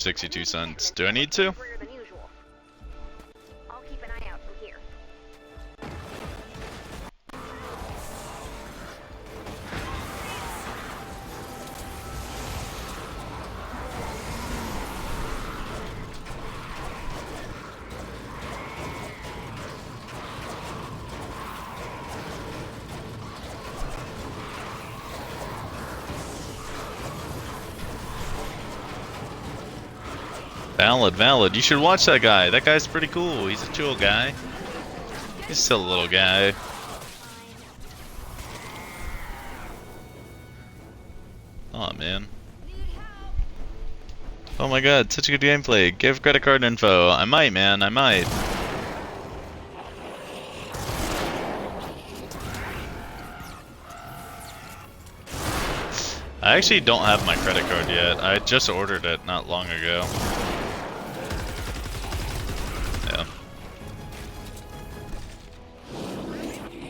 62 cents. Do I need to? I'll keep an eye out from here. Valid. You should watch that guy. That guy's pretty cool. He's a chill guy. He's still a little guy. Oh man. Oh my god, such a good gameplay. Give credit card info. I might, man. I might. I actually don't have my credit card yet. I just ordered it not long ago. Yeah.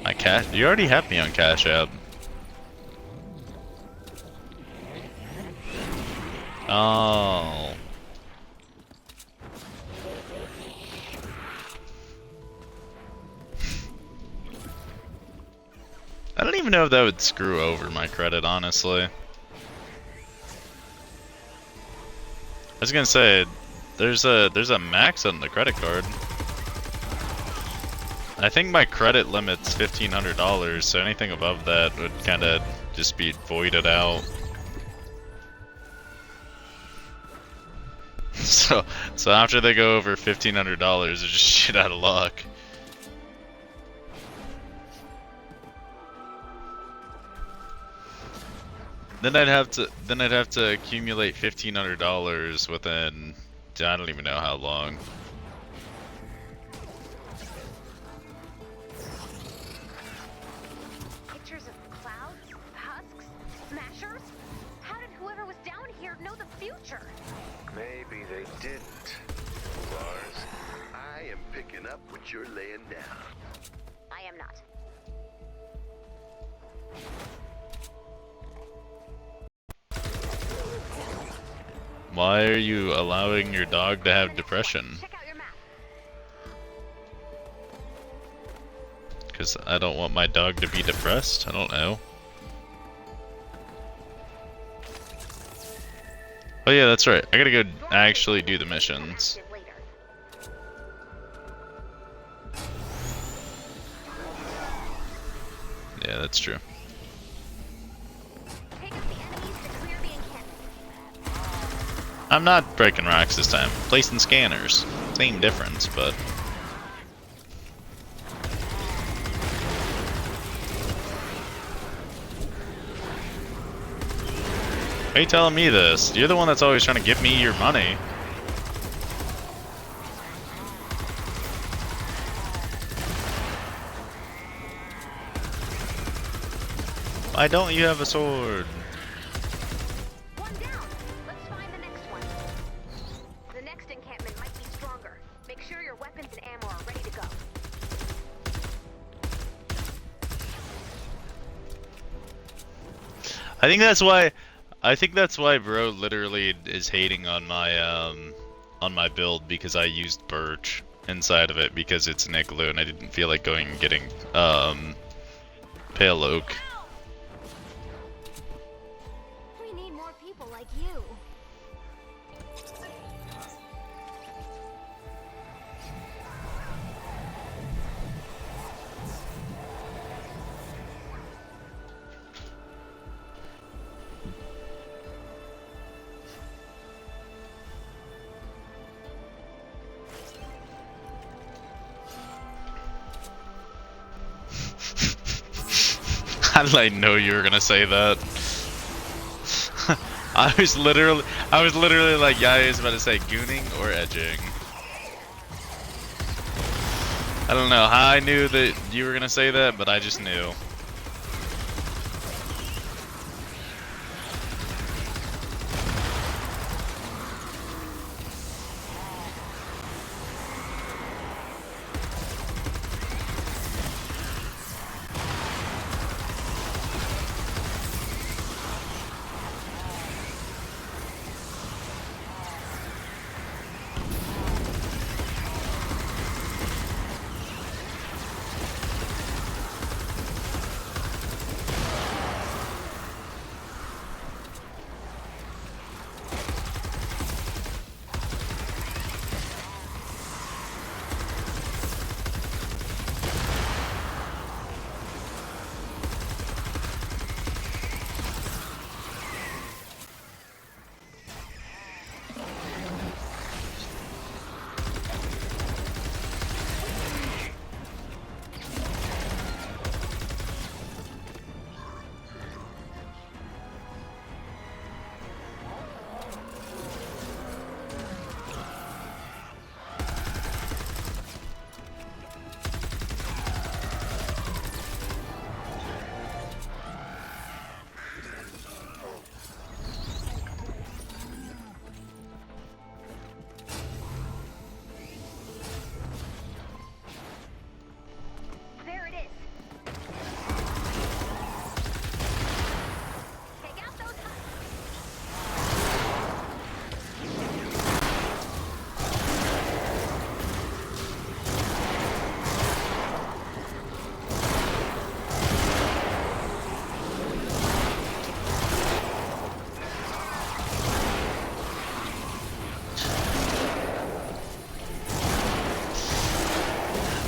My cash. You already have me on Cash App. Oh. I don't even know if that would screw over my credit, honestly. I was gonna say, there's a max on the credit card. I think my credit limit's $1,500, so anything above that would kind of just be voided out. So after they go over $1,500, they're just shit out of luck. Then I'd have to accumulate $1,500 within I don't even know how long. Pictures of clouds, husks, smashers? How did whoever was down here know the future? Maybe they didn't. Lars, I am picking up what you're laying down. I am not. Why are you allowing your dog to have depression? Check out your map. Because I don't want my dog to be depressed? I don't know. Oh yeah, that's right. I gotta go actually do the missions. Yeah, that's true. Take out the enemies to clear the encampment. I'm not breaking rocks this time. Placing scanners. Same difference, but... Why are you telling me this? You're the one that's always trying to give me your money. Why don't you have a sword? One down. Let's find the next one. The next encampment might be stronger. Make sure your weapons and ammo are ready to go. I think that's why bro literally is hating on my build, because I used birch inside of it because it's an igloo and I didn't feel like going and getting pale oak. We need more people like you. How did I know you were gonna say that? I was literally like, yeah, I was about to say gooning or edging. I don't know how I knew that you were gonna say that, but I just knew.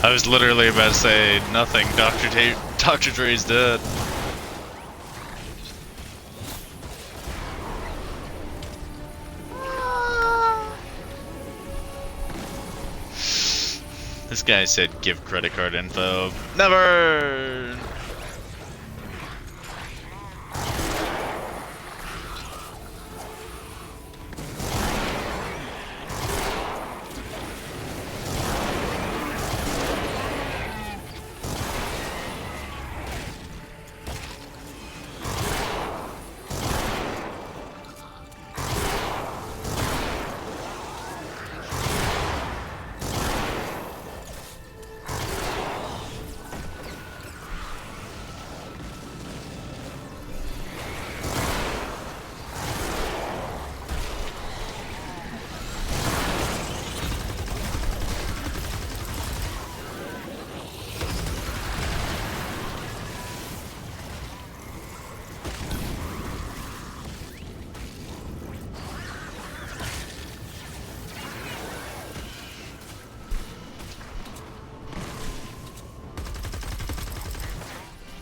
I was literally about to say nothing. Dr. Dre's dead. This guy said give credit card info. Never!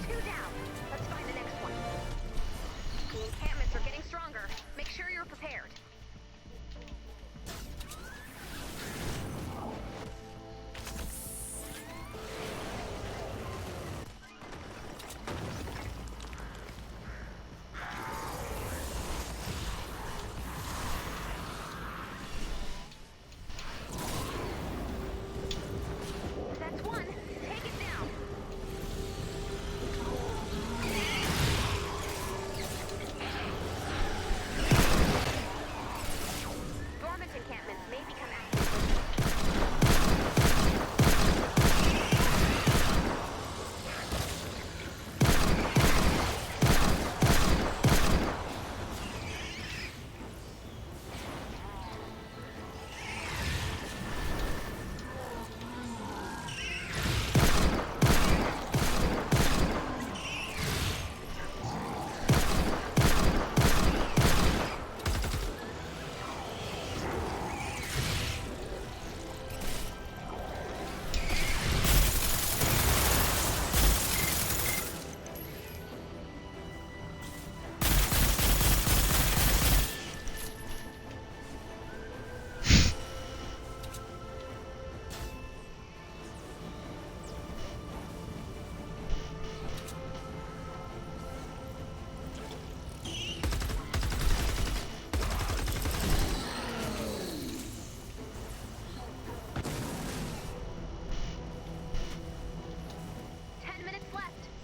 Two down. Let's find the next one. The encampments are getting stronger. Make sure you're prepared. That's one. Take it down. Dormant encampments may become active.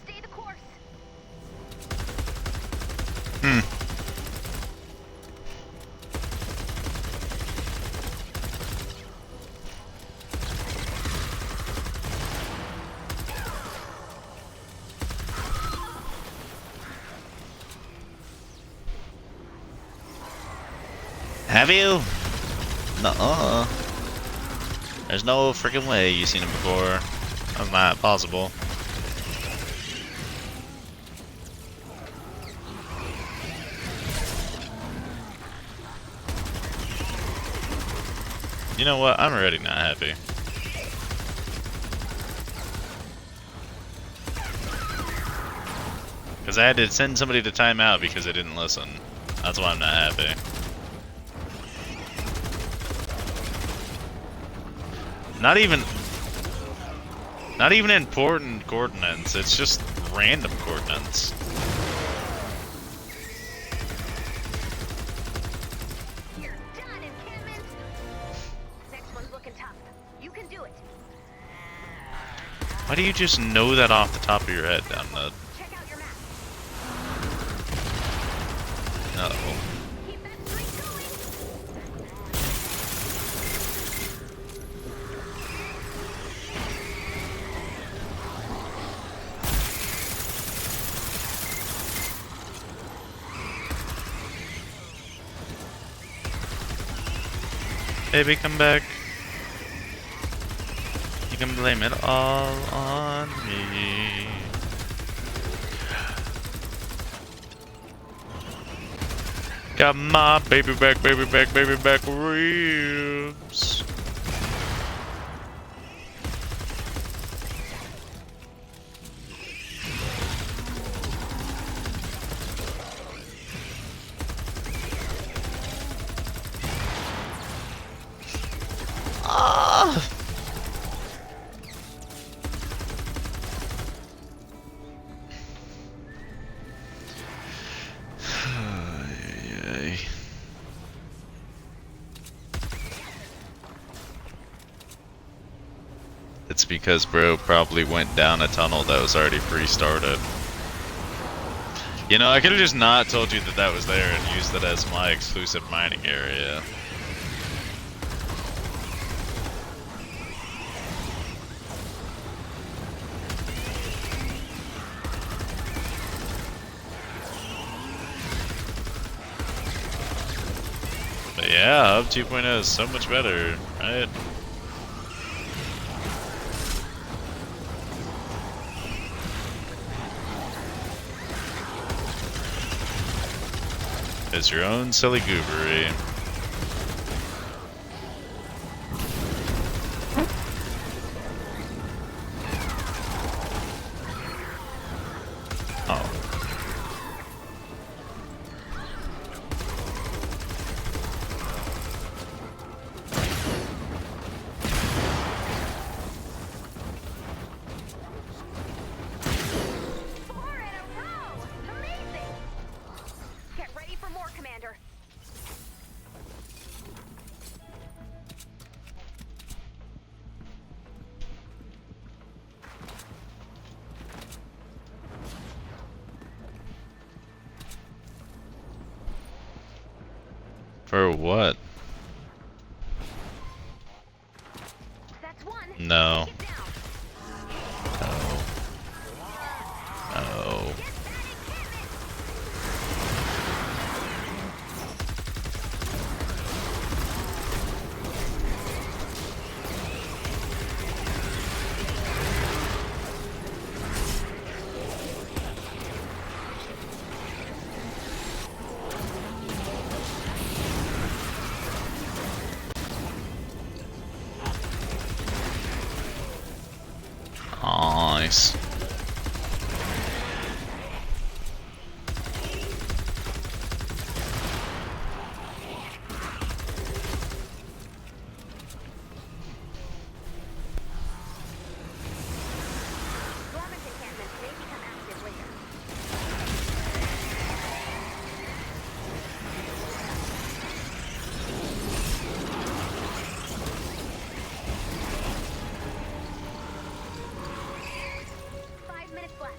Stay the course. Hmm. Have you? Nuh-uh. There's no freaking way you've seen him before. That's not possible. You know what? I'm already not happy. Because I had to send somebody to timeout because they didn't listen. That's why I'm not happy. Not even important coordinates, it's just random coordinates. You're done, encampment. Next one's looking tough. You can do it. Why do you just know that off the top of your head, down the... Check out your map. Uh-oh. Keep that streak going. Baby, come back. You can blame it all on me. Got my baby back ribs. Ah! It's because bro probably went down a tunnel that was already pre-started. You know, I could have just not told you that that was there and used it as my exclusive mining area. But yeah, Hub 2.0 is so much better, right? It's your own silly goobery. Oh. Four in a row! Amazing! Get ready for more, Commander. For what? That's one. No. Take it down. No. No. Get that encampment! Nice. Dormant encampments may become active later. Five minutes left.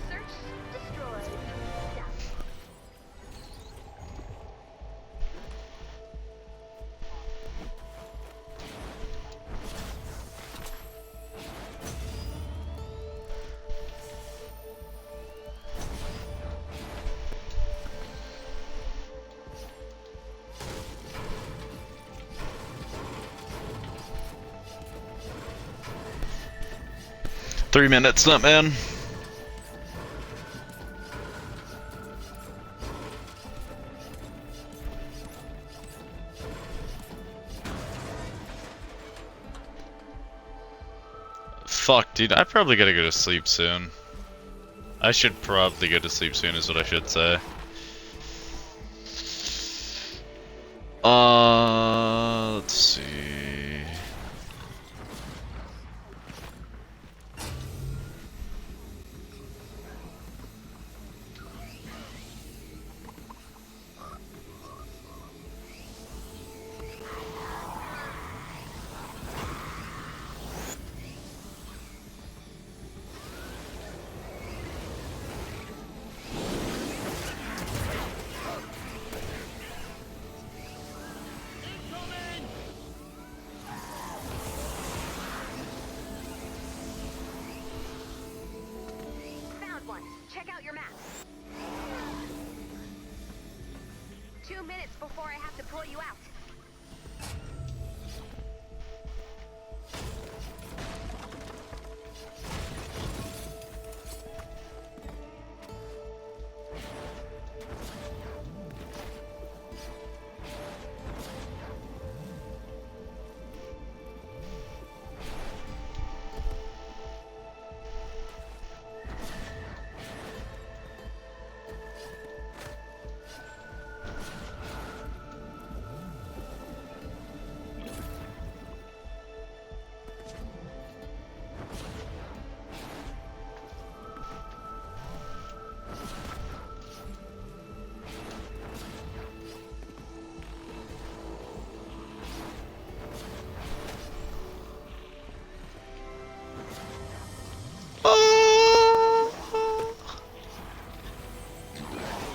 Search destroyed. Done. 3 minutes, not man. Fuck, dude, I probably gotta go to sleep soon. I should probably go to sleep soon is what I should say. Let's see. Found one. Check out your map. 2 minutes before I have to pull you out.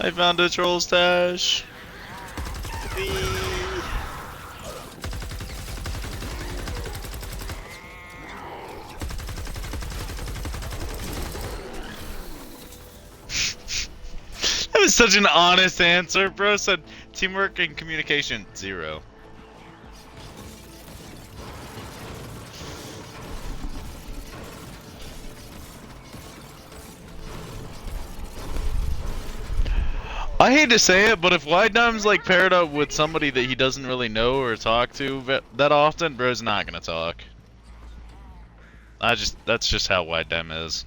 I found a troll stash. Whee! That was such an honest answer, bro. Said teamwork and communication 0. I hate to say it, but if Wide Dime's like paired up with somebody that he doesn't really know or talk to that often, bro's not gonna talk. That's just how Wide Dime is.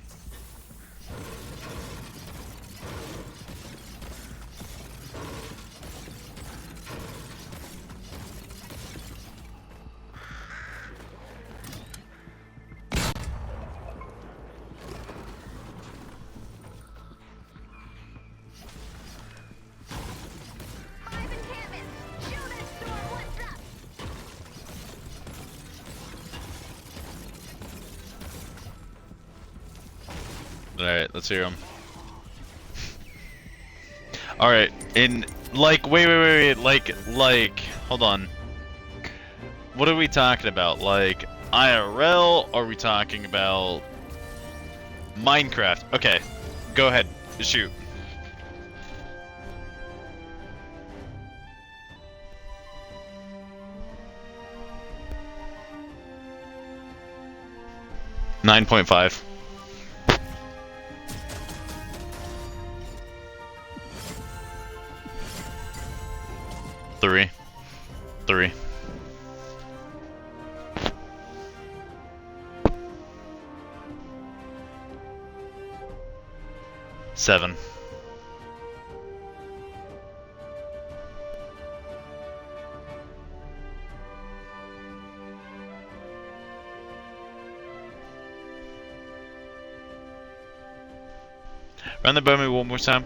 Alright, let's hear him. Alright, in like wait, like hold on. What are we talking about? Like IRL? Are we talking about Minecraft? Okay, go ahead, shoot. $9.5. Three. 7. Run the by me one more time.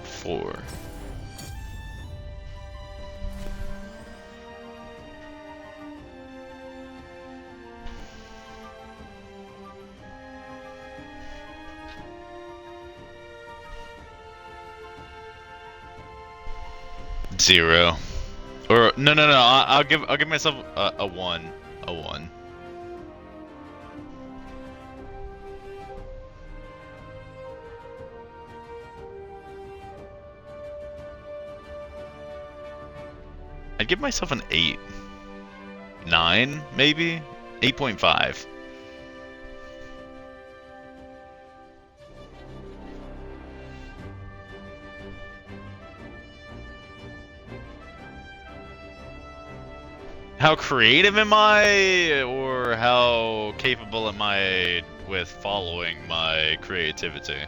Four. Zero. Or no. I'll give myself a 1. A 1. I'd give myself an 8. 9, maybe? 8.5. How creative am I, or how capable am I with following my creativity?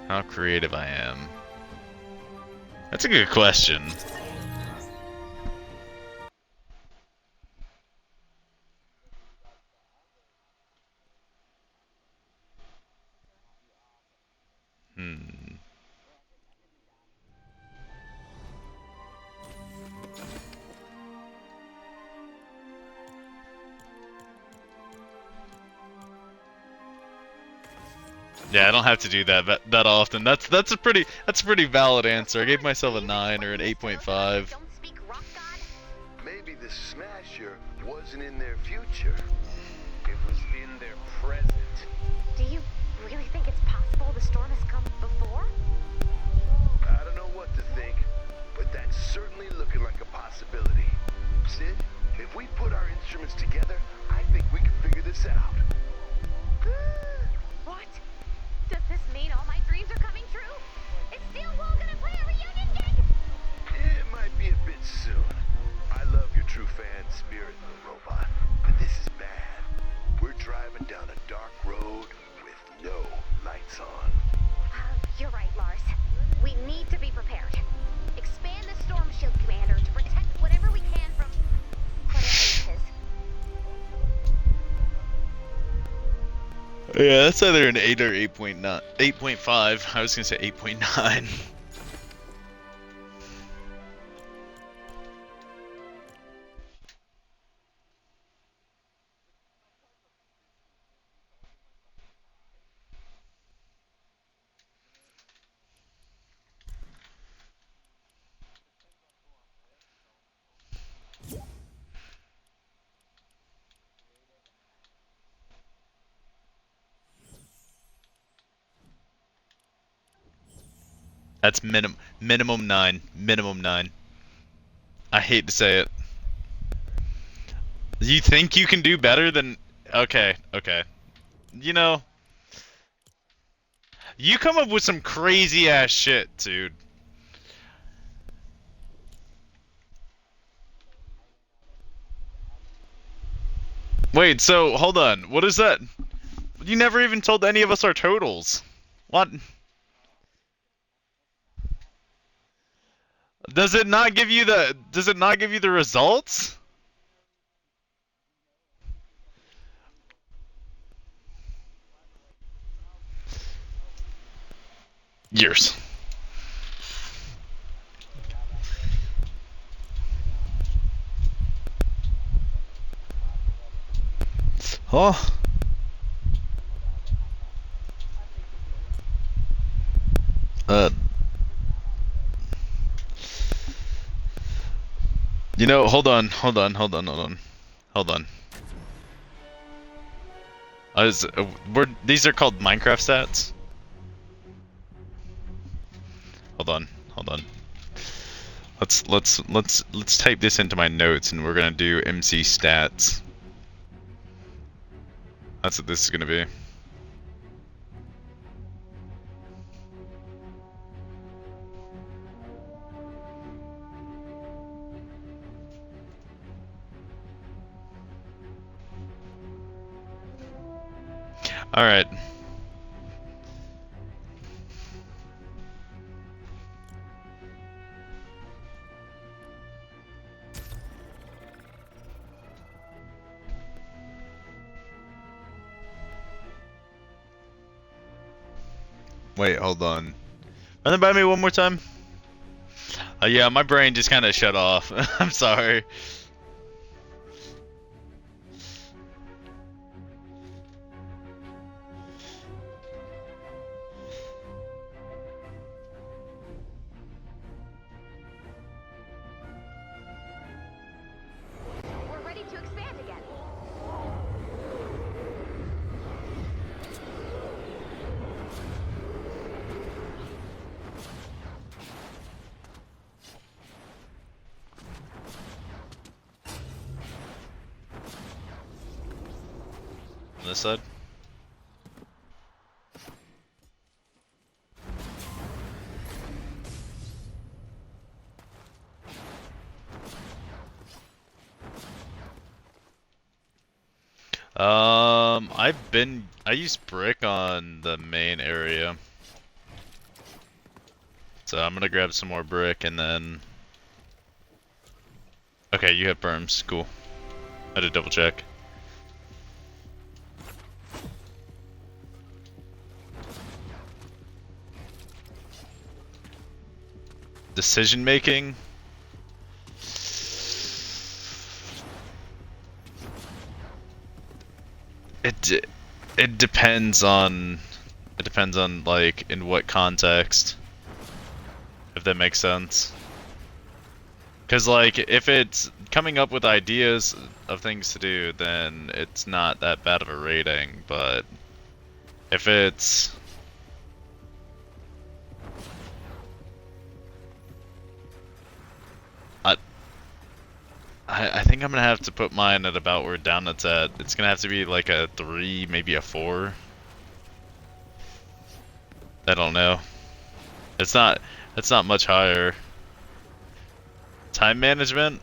How creative I am. That's a good question. Hmm. Yeah, I don't have to do that often. That's a pretty valid answer. I gave myself a 9 or an 8.5. Don't speak rock god. Maybe the smasher wasn't in their future. It was in their present. Do you really think it's possible the storm has come before? I don't know what to think, but that's certainly looking like a possibility. Sid, if we put our instruments together, I think we can figure this out. What? Does this mean all my dreams are coming true? Is Steel Wool gonna play a reunion gig? It might be a bit soon. I love your true fan spirit, little robot, but this is bad. We're driving down a dark road with no lights on. You're right, Lars. We need to be prepared. Expand the storm shield, Commander, to protect whatever we can from whatever it is. Yeah, that's either an 8 or 8.9, 8.5. I was gonna say 8.9. That's minimum 9. Minimum 9. I hate to say it. You think you can do better than... Okay, okay. You know... You come up with some crazy ass shit, dude. Wait, so, hold on. What is that? You never even told any of us our totals. What? Does it not give you the results? Years. Oh. You know, hold on. Hold on. These are called Minecraft stats? Hold on. Let's type this into my notes and we're gonna do MC stats. That's what this is gonna be. Alright. Wait, hold on. Run that by me one more time? Yeah, my brain just kind of shut off. I'm sorry. We're ready to expand again. On this side? I used brick on the main area. So I'm gonna grab some more brick and then... Okay, you have berms, cool. I had to double check. Decision making? It depends on like in what context, if that makes sense. Cause like if it's coming up with ideas of things to do, then it's not that bad of a rating. But if it's I think I'm gonna have to put mine at about where down it's at. It's gonna have to be like a 3, maybe a 4. I don't know. It's not much higher. Time management?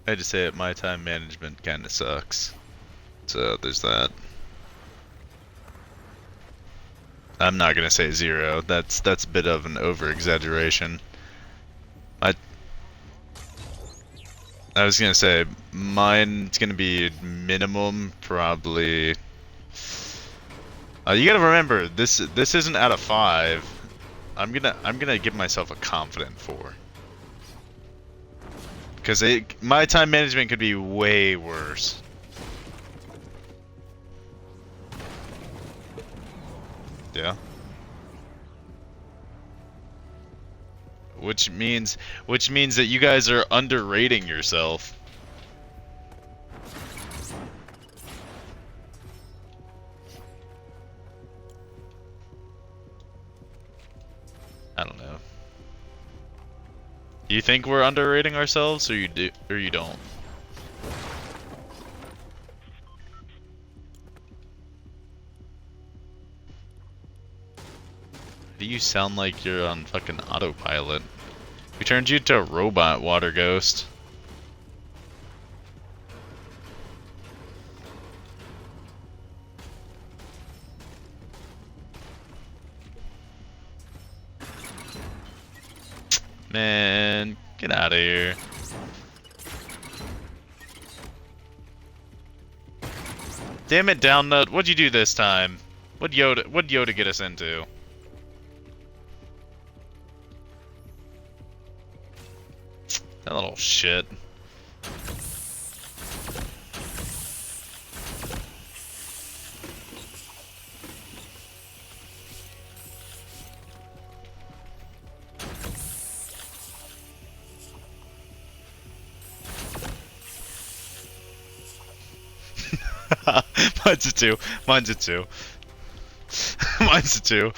I had to say it, my time management kinda sucks. So there's that. I'm not gonna say 0. That's a bit of an over exaggeration. I was gonna say mine's gonna be minimum probably. You gotta remember this isn't out of 5. I'm gonna give myself a confident 4. Because my time management could be way worse. Yeah. Which means that you guys are underrating yourself. I don't know. Do you think we're underrating ourselves, or you don't? Do you sound like you're on fucking autopilot? We turned you to a robot, water ghost. Man, get out of here. Damn it, Downnut, what'd you do this time? What'd Yoda get us into? That little shit. Mine's a 2. Mine's a 2. Mine's a 2.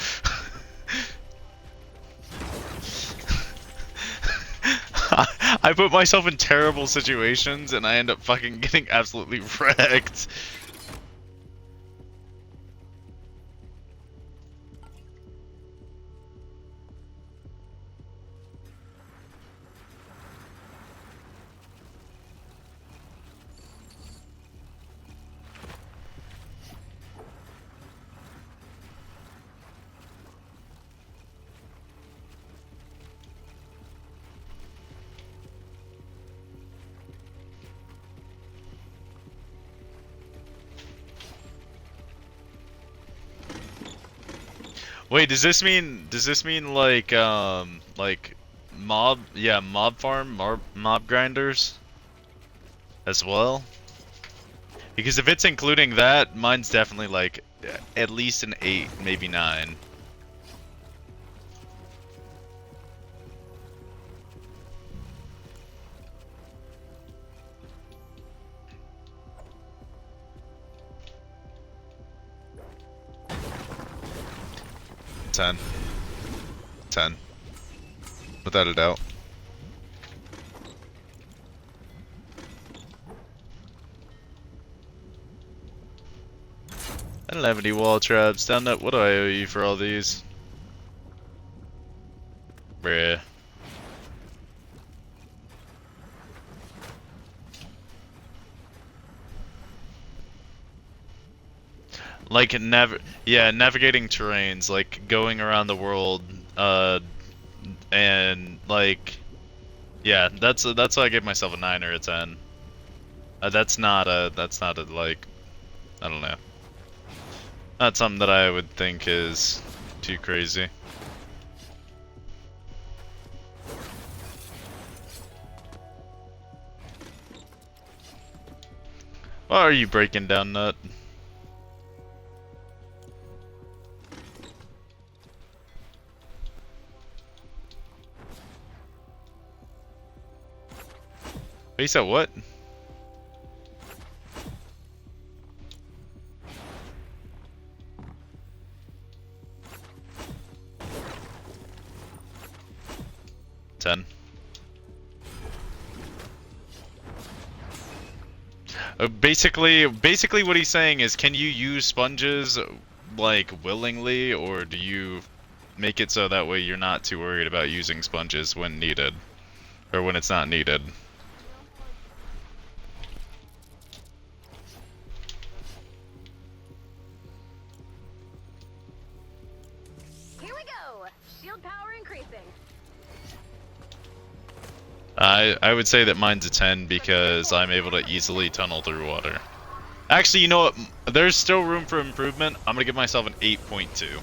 I put myself in terrible situations and I end up fucking getting absolutely wrecked. Wait, does this mean like mob farm, mob grinders as well? Because if it's including that, mine's definitely like at least an 8, maybe 9. Ten. 10. Without a doubt. I don't have any wall traps. Down that, what do I owe you for all these? Bruh. Like navigating terrains, like going around the world, and like, yeah, that's why I gave myself a 9 or a 10. That's not a like, I don't know. Not something that I would think is too crazy. Why are you breaking down, Nut? You said what? Ten. Basically what he's saying is, can you use sponges, like, willingly, or do you make it so that way you're not too worried about using sponges when needed? Or when it's not needed? Here we go. Shield power increasing. I would say that mine's a 10 because I'm able to easily tunnel through water. Actually, you know what? There's still room for improvement. I'm gonna give myself an 8.2.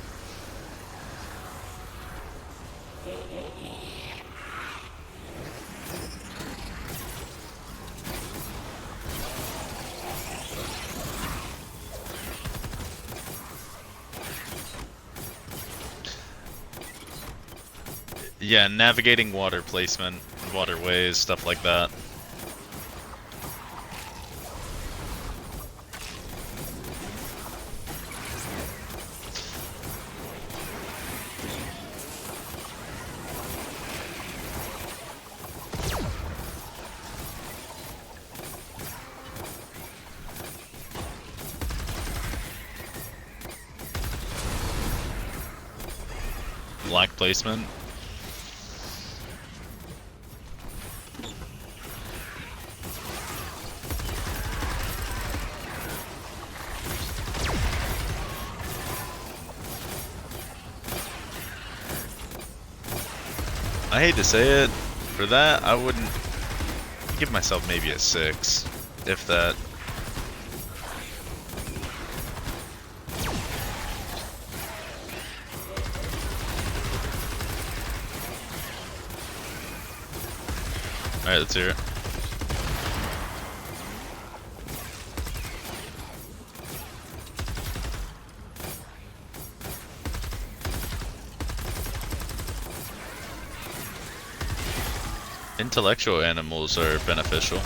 Yeah, navigating water placement, waterways, stuff like that. Block placement. I hate to say it, for that I wouldn't give myself maybe a 6, if that. Alright, let's hear it. Intellectual animals are beneficial.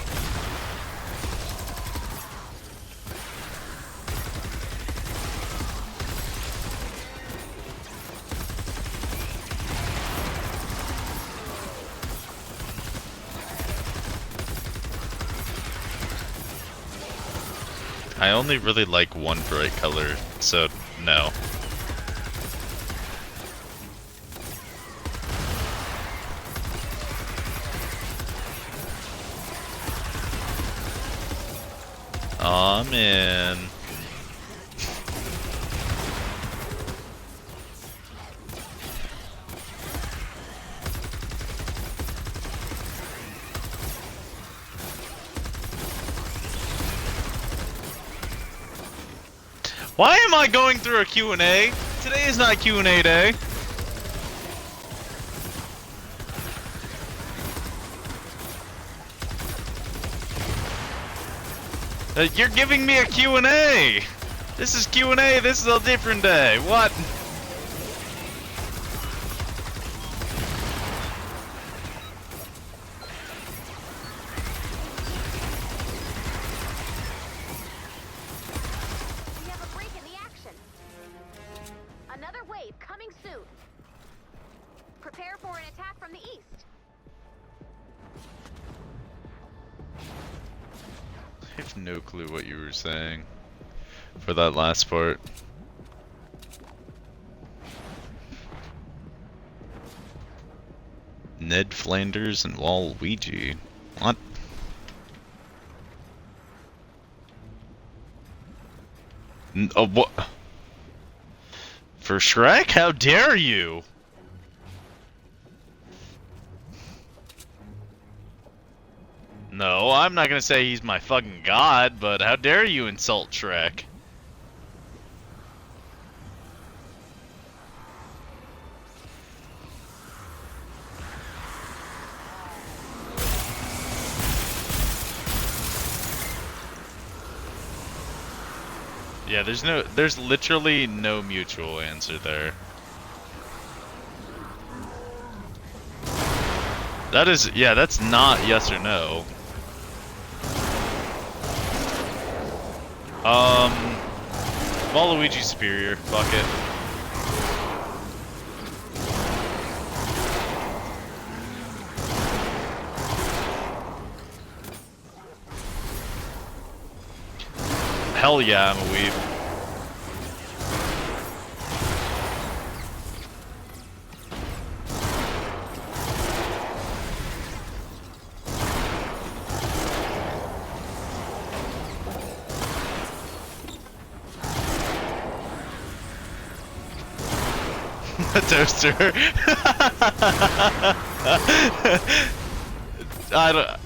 I only really like one bright color, so no. Aw, man. Why am I going through a Q&A? Today is not Q&A day. You're giving me a Q&A! This is Q&A, this is a different day. What? We have a break in the action. Another wave coming soon. Prepare for an attack from the east. I have no clue what you were saying. for that last part. Ned Flanders and Waluigi. What? What? For Shrek? How dare you? No, I'm not gonna say he's my fucking god, but how dare you insult Shrek? Yeah, there's literally no mutual answer there. That is, yeah, that's not yes or no. Waluigi's superior, fuck it. Hell yeah, I'm a weeb. A toaster. I don't.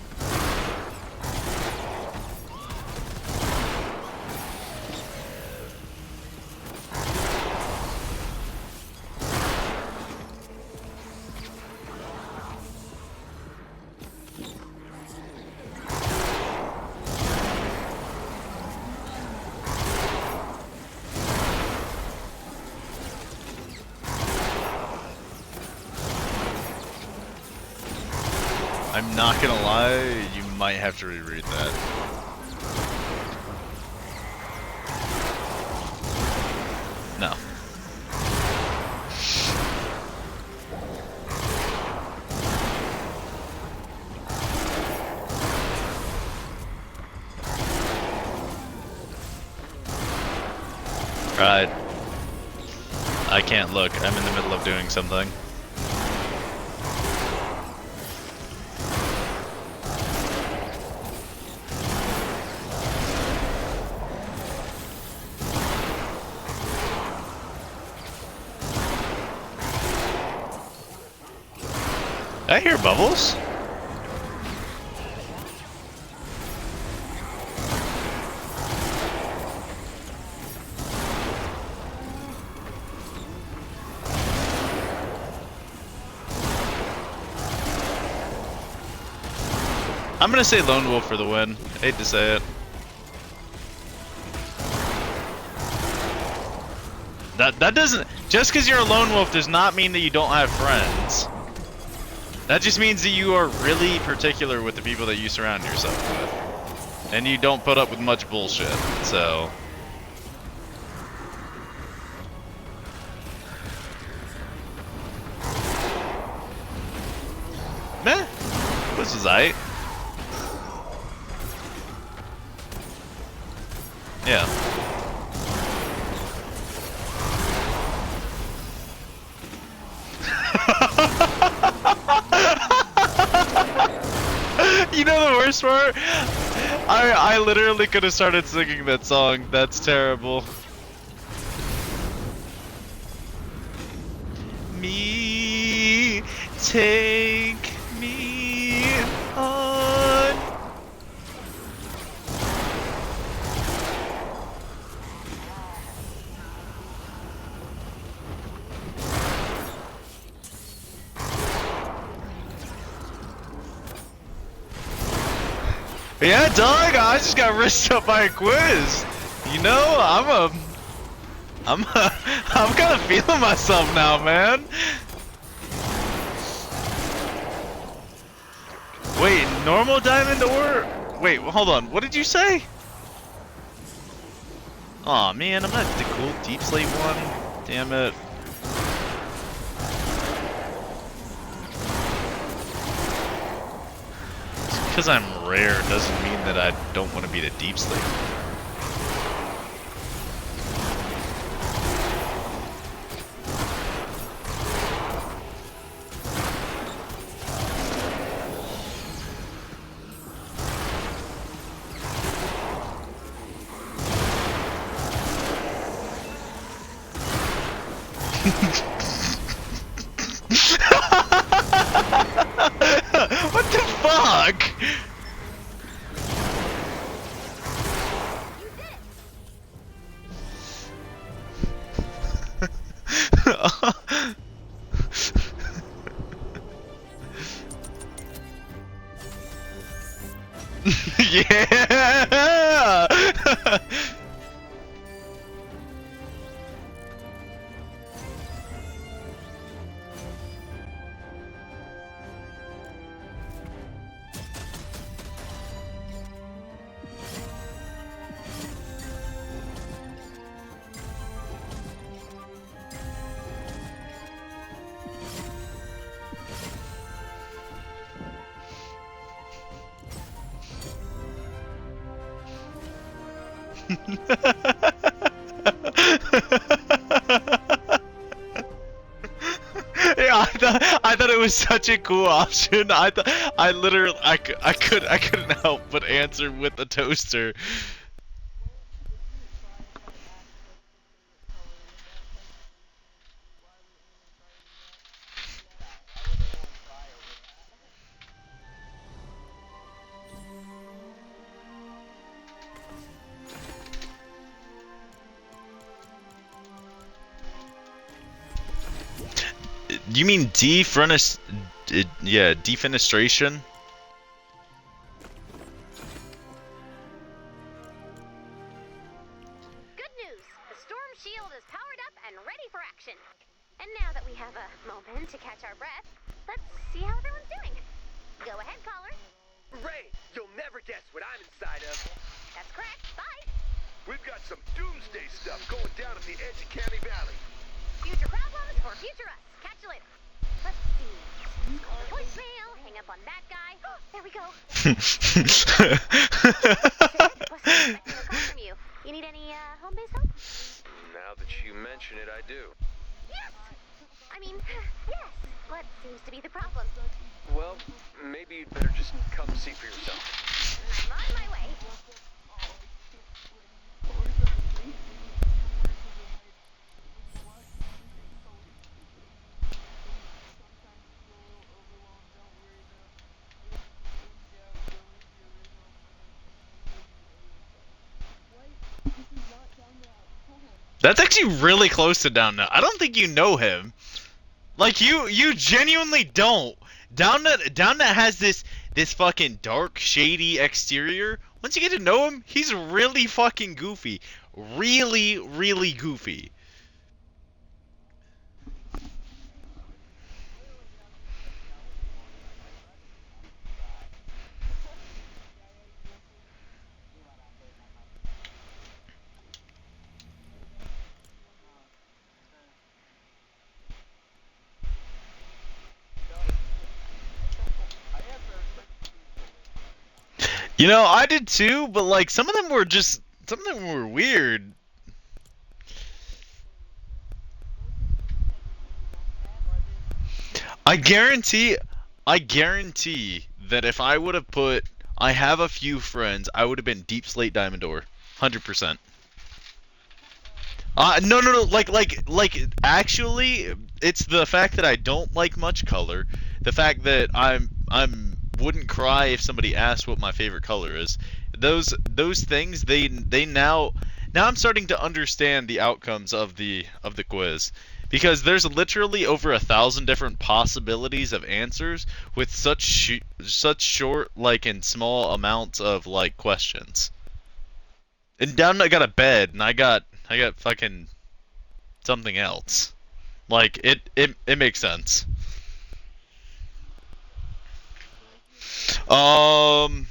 I'm not gonna lie, you might have to reread that. No. Right. I can't look, I'm in the middle of doing something. I hear bubbles. I'm gonna say Lone Wolf for the win. Hate to say it. That doesn't, just because you're a lone wolf does not mean that you don't have friends. That just means that you are really particular with the people that you surround yourself with. And you don't put up with much bullshit, so. Meh. This is aight. Yeah. You know the worst part? I literally could have started singing that song. That's terrible. Me, take me on. Yeah, dog, I just got risked up by a quiz. You know, I'm kind of feeling myself now, man. Wait, normal diamond or? Wait, hold on. What did you say? Aw, man, I'm not the cool deep slate one. Damn it. Because I'm rare doesn't mean that I don't want to be the deep slate. What the fuck? Yeah! Yeah, I thought it was such a cool option. I literally I couldn't help but answer with the toaster. You mean yeah, defenestration? Good news. The storm shield is powered up and ready for action. And now that we have a moment to catch our breath, let's see how everyone's doing. Go ahead, caller. Ray, you'll never guess what I'm inside of. That's correct. Bye. We've got some doomsday stuff going down at the edge of Canny Valley. Future problems for future us. Catch you later. Let's see. Call the voicemail. Hang up on that guy. There we go. Sid, wasn't expecting a call from you. You need any home-based help? Now that you mention it, I do. Yes. I mean, yes. What seems to be the problem? Well, maybe you'd better just come see for yourself. I'm on my way. That's actually really close to Down Nut. I don't think you know him. Like you genuinely don't. Down Nut has this fucking dark, shady exterior. Once you get to know him, he's really fucking goofy. Really, really goofy. You know, I did too, but like some of them were weird. I guarantee that if I would have put I have a few friends, I would have been Deep Slate Diamond Ore. 100%. No, actually, it's the fact that I don't like much color, the fact that I'm wouldn't cry if somebody asked what my favorite color is. Those things, they now I'm starting to understand the outcomes of the quiz, because there's literally over 1,000 different possibilities of answers with such short, like, and small amounts of like questions. And down I got a bed, and I got fucking something else. Like it makes sense. Um,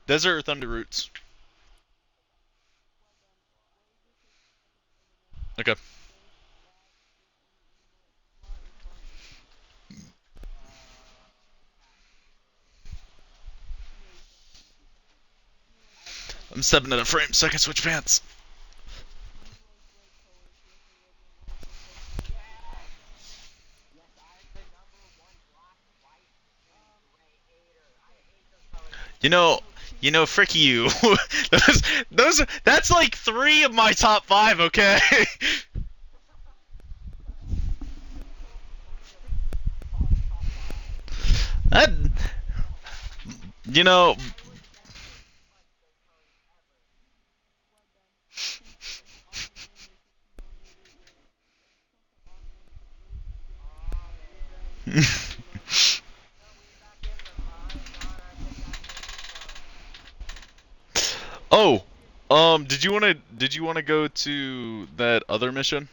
Desert or Thunder Roots. Okay. I'm 7 at a frame, so I can switch pants. Frick you. That's like 3 of my top 5, okay? That, you know, oh, did you wanna go to that other mission?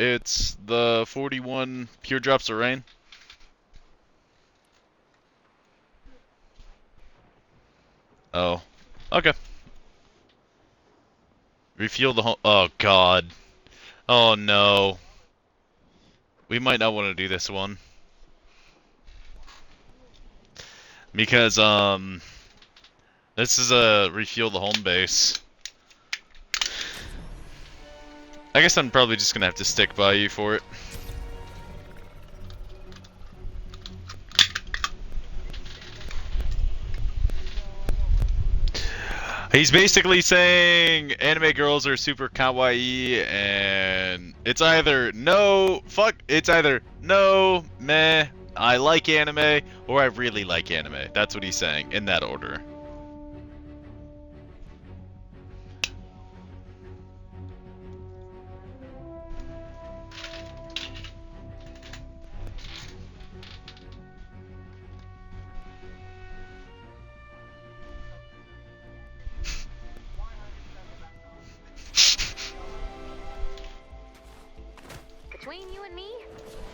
It's the 41 pure drops of rain. Oh, okay. Refuel the home. Oh God. Oh no. We might not want to do this one because this is a refuel the home base. I guess I'm probably just gonna have to stick by you for it. He's basically saying anime girls are super kawaii, and it's either no, fuck, it's either no, meh, I like anime, or I really like anime. That's what he's saying, in that order. Between you and me,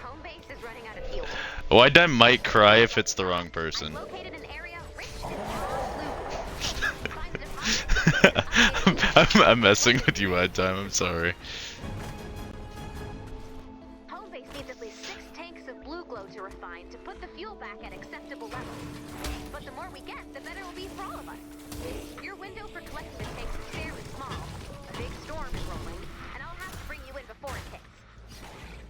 home base is running out of fuel. Oh, I might cry if it's the wrong person. I've located an area rich in blue. Find the deposit. I'm messing with you at time, I'm sorry. Home base needs at least 6 tanks of blue glow to refine to put the fuel back at acceptable levels. But the more we get, the better it will be for all of us. Your window for collecting the tanks is fairly small. A big storm is rolling, and I'll have to bring you in before it hits.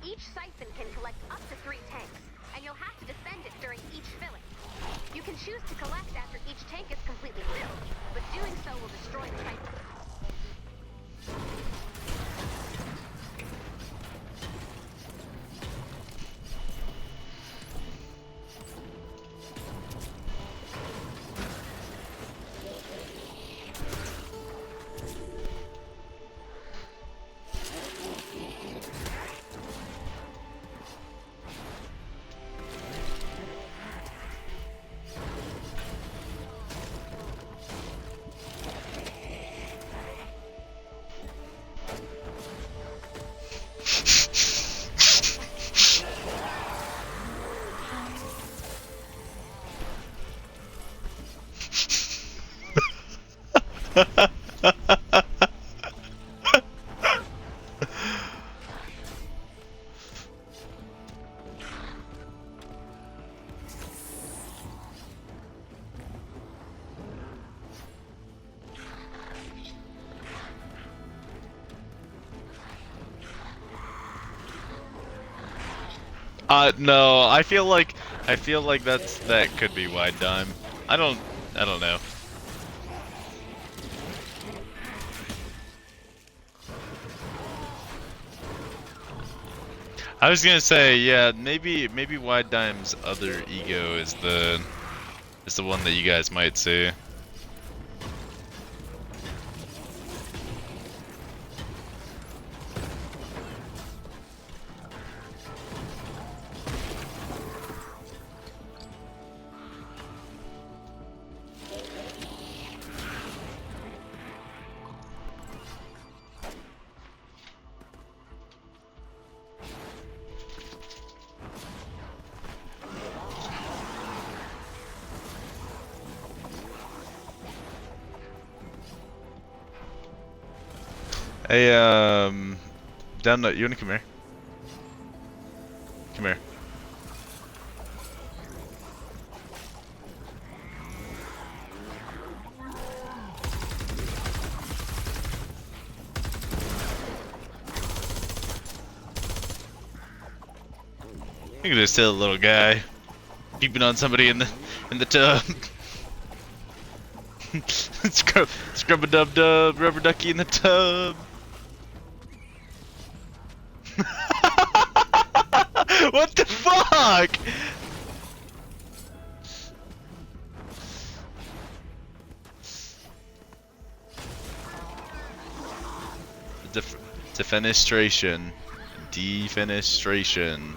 Each siphon can collect up to 3 tanks, and you'll have to defend it during each filling. You can choose to collect after each tank is completely filled, but doing so will destroy the siphon. No, I feel like that could be wide dime. I don't know. I was gonna say, yeah, maybe wide dime's other ego is the one that you guys might see. Hey, down the, you wanna come here? Come here. Look at this silly little guy, keeping on somebody in the tub. Scrub a dub dub, rubber ducky in the tub. What the fuck? Defenestration. Defenestration.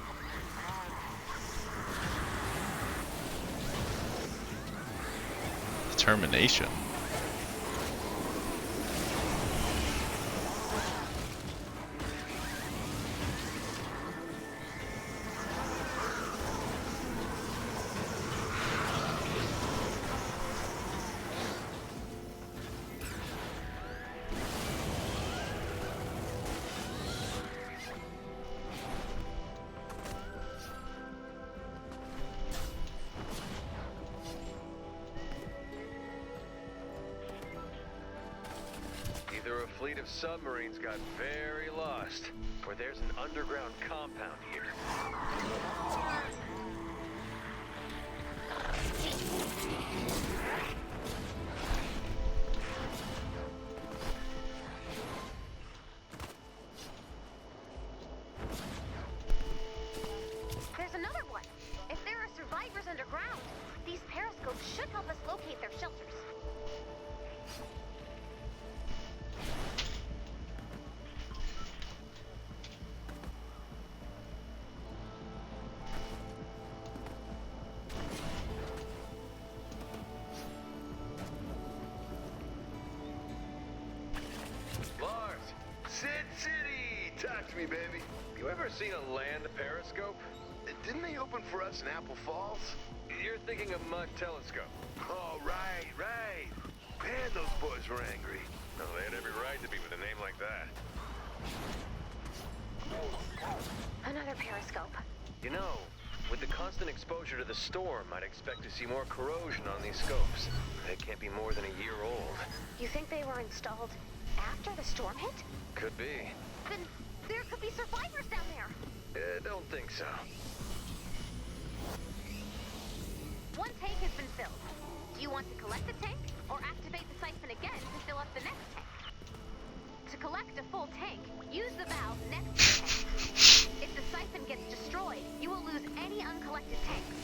Determination. Either a fleet of submarines got very lost, or there's an underground compound here. There's another one. If there are survivors underground, these periscopes should help us locate their shelters. Lars, Sin City! Talk to me, baby. you ever seen a land periscope? Didn't they open for us in Apple Falls? You're thinking of Mud Telescope. Oh, right. Man, those boys were angry. No, they had every right to be with a name like that. Another periscope. You know, with the constant exposure to the storm, I'd expect to see more corrosion on these scopes. They can't be more than a year old. You think they were installed after the storm hit? Could be. Then there could be survivors down there. Don't think so. One tank has been filled. Do you want to collect the tank or activate the siphon again to fill up the next tank? To collect a full tank, use the valve next to the tank. If the siphon gets destroyed, you will lose any uncollected tanks.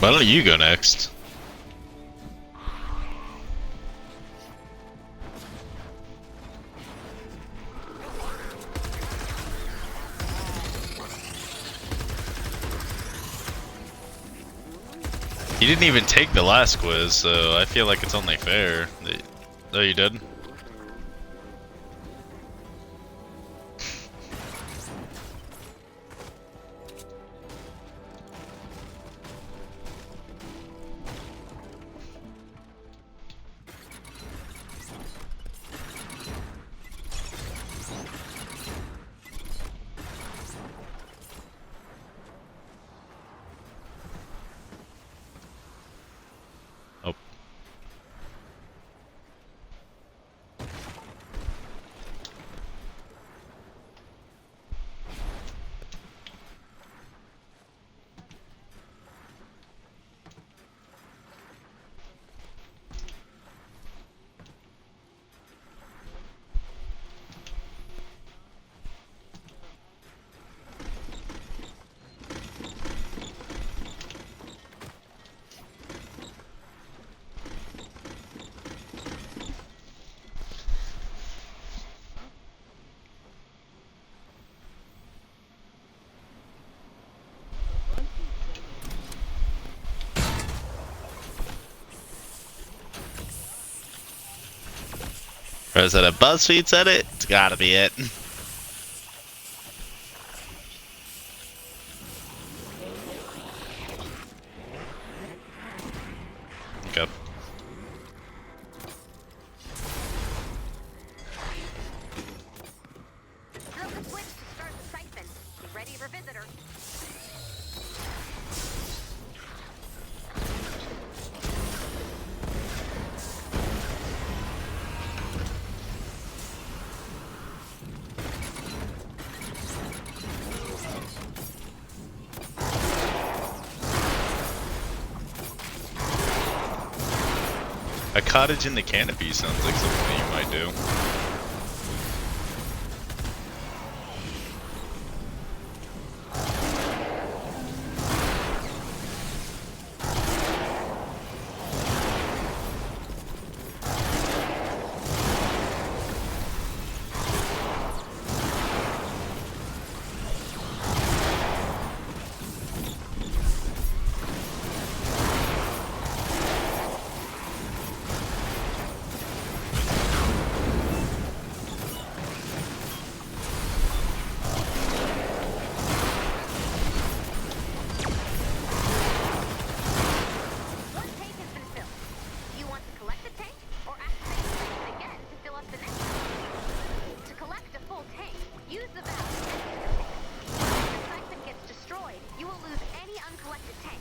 Why don't you go next? You didn't even take the last quiz, so I feel like it's only fair. Oh, you did? Oh. Or is that a BuzzFeed said it? It's gotta be it. Okay. Drill the switch to start the siphon. Be ready for visitor. A cottage in the canopy sounds like something you might do. One tank has been filled. Do you want to collect the tank or activate the siphon again to fill up the next one? To collect a full tank, use the valve to empty the tank. If the siphon gets destroyed, you will lose any uncollected tanks.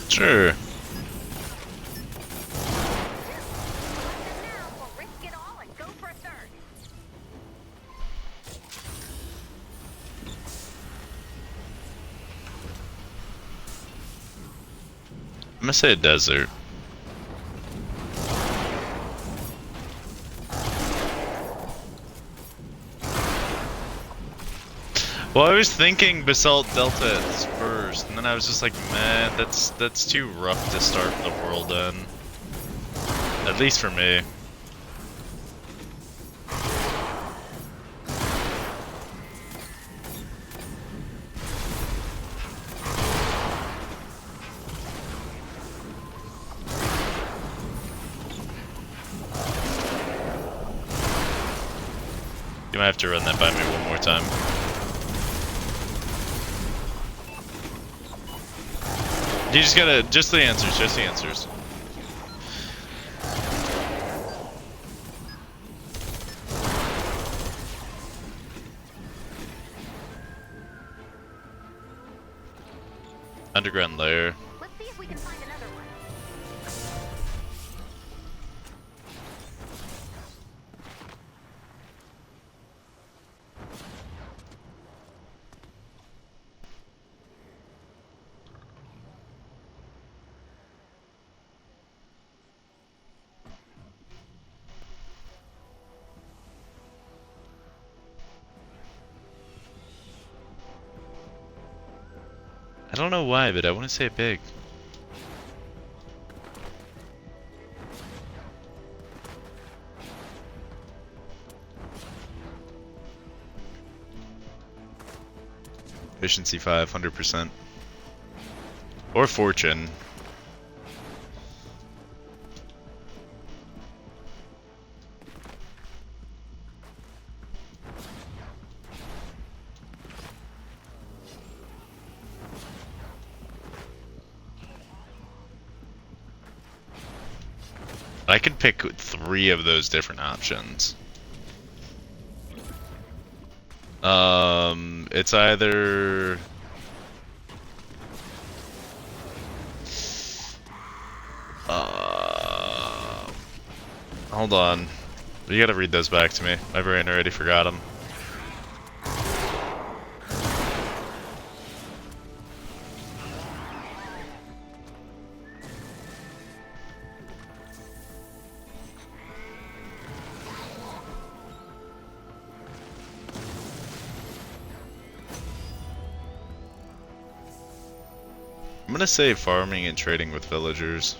Sure. Collect them now or risk it all and go for a third. I'm gonna say a desert. Well, I was thinking Basalt Delta at first, and then I was just like, man, that's too rough to start the world in. At least for me. You might have to run that by me one more time. You just gotta, just the answers. Underground lair. Let's see if we can find another one. I don't know why, but I want to say it big. Efficiency 5, 100%. Or fortune. I could pick 3 of those different options. It's either... hold on. You gotta read those back to me. My brain already forgot them. I'm gonna say farming and trading with villagers.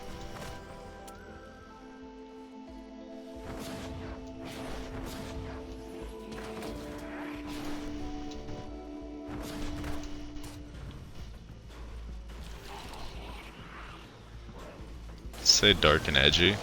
Say dark and edgy.